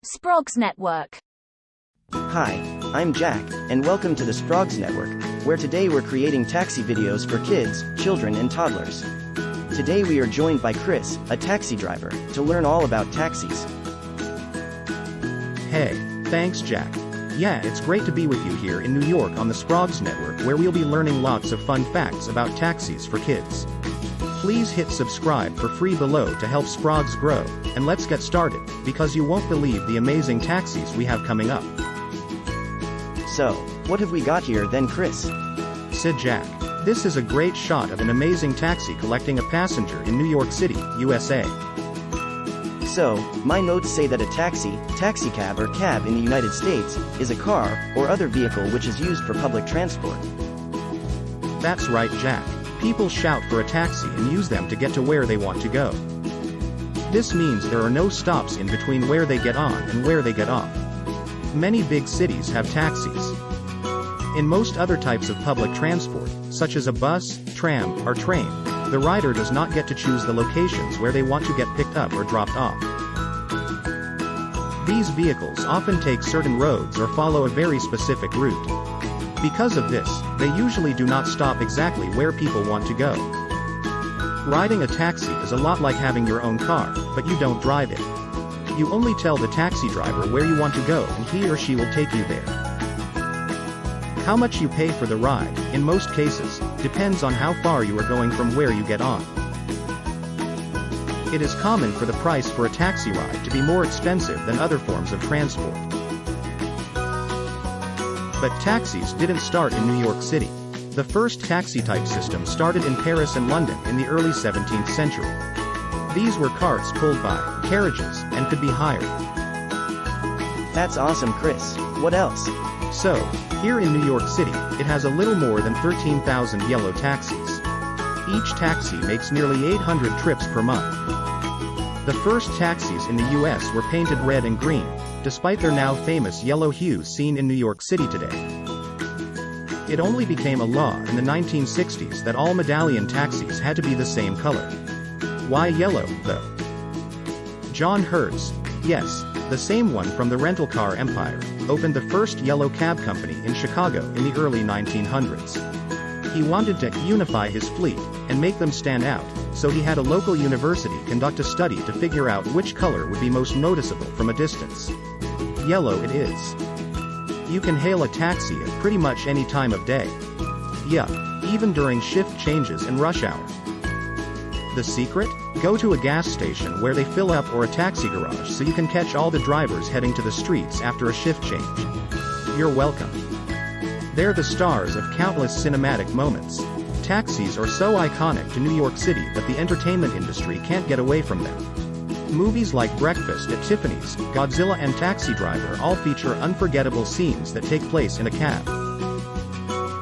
Sprogz Network. Hi, I'm Jack, and welcome to the Sprogz Network, where today we're creating taxi videos for kids, children and toddlers. Today we are joined by Chris, a taxi driver, to learn all about taxis. Hey, thanks Jack. Yeah, it's great to be with you here in New York on the Sprogz Network, where we'll be learning lots of fun facts about taxis for kids. Please hit subscribe for free below to help Sprogz grow, and let's get started, because you won't believe the amazing taxis we have coming up. So, what have we got here then, Chris? Said Jack. This is a great shot of an amazing taxi collecting a passenger in New York City, USA. So, my notes say that a taxicab or cab in the United States, is a car, or other vehicle which is used for public transport. That's right, Jack. People shout for a taxi and use them to get to where they want to go. This means there are no stops in between where they get on and where they get off. Many big cities have taxis. In most other types of public transport, such as a bus, tram, or train, the rider does not get to choose the locations where they want to get picked up or dropped off. These vehicles often take certain roads or follow a very specific route. Because of this, they usually do not stop exactly where people want to go. Riding a taxi is a lot like having your own car, but you don't drive it. You only tell the taxi driver where you want to go and he or she will take you there. How much you pay for the ride, in most cases, depends on how far you are going from where you get on. It is common for the price for a taxi ride to be more expensive than other forms of transport. But taxis didn't start in New York City. The first taxi-type system started in Paris and London in the early 17th century. These were carts pulled by carriages and could be hired. That's awesome, Chris. What else? So, here in New York City, it has a little more than 13,000 yellow taxis. Each taxi makes nearly 800 trips per month. The first taxis in the US were painted red and green, despite their now famous yellow hue seen in New York City today. It only became a law in the 1960s that all medallion taxis had to be the same color. Why yellow, though? John Hertz, yes, the same one from the rental car empire, opened the first yellow cab company in Chicago in the early 1900s. He wanted to unify his fleet and make them stand out, so he had a local university conduct a study to figure out which color would be most noticeable from a distance. Yellow it is. You can hail a taxi at pretty much any time of day. Yup, even during shift changes and rush hour. The secret? Go to a gas station where they fill up or a taxi garage so you can catch all the drivers heading to the streets after a shift change. You're welcome. They're the stars of countless cinematic moments. Taxis are so iconic to New York City that the entertainment industry can't get away from them. Movies like Breakfast at Tiffany's, Godzilla and Taxi Driver all feature unforgettable scenes that take place in a cab.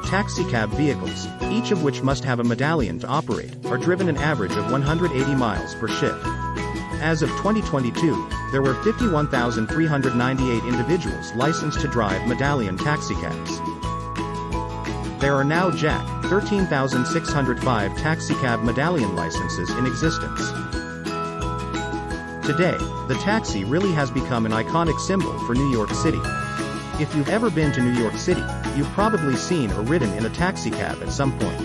Taxicab vehicles, each of which must have a medallion to operate, are driven an average of 180 miles per shift. As of 2022, there were 51,398 individuals licensed to drive medallion taxicabs. There are now 13,605 taxicab medallion licenses in existence. Today, the taxi really has become an iconic symbol for New York City. If you've ever been to New York City, you've probably seen or ridden in a taxicab at some point.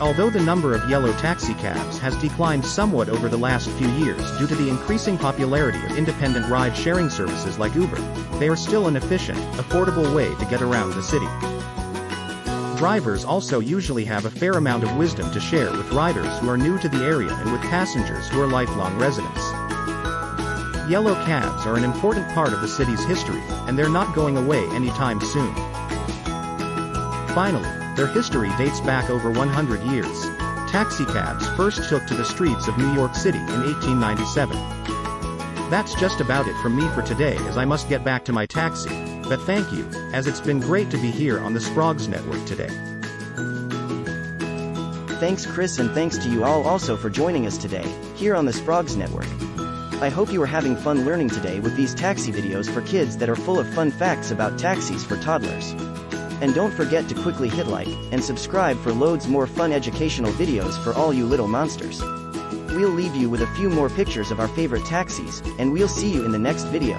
Although the number of yellow taxicabs has declined somewhat over the last few years due to the increasing popularity of independent ride-sharing services like Uber, they are still an efficient, affordable way to get around the city. Drivers also usually have a fair amount of wisdom to share with riders who are new to the area and with passengers who are lifelong residents. Yellow cabs are an important part of the city's history, and they're not going away anytime soon. Finally, their history dates back over 100 years. Taxicabs first took to the streets of New York City in 1897. That's just about it from me for today, as I must get back to my taxi. But thank you, as it's been great to be here on the Sprogz Network today. Thanks Chris, and thanks to you all also for joining us today, here on the Sprogz Network. I hope you are having fun learning today with these taxi videos for kids that are full of fun facts about taxis for toddlers. And don't forget to quickly hit like and subscribe for loads more fun educational videos for all you little monsters. we'll leave you with a few more pictures of our favorite taxis, and we'll see you in the next video.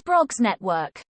Sprogz Network.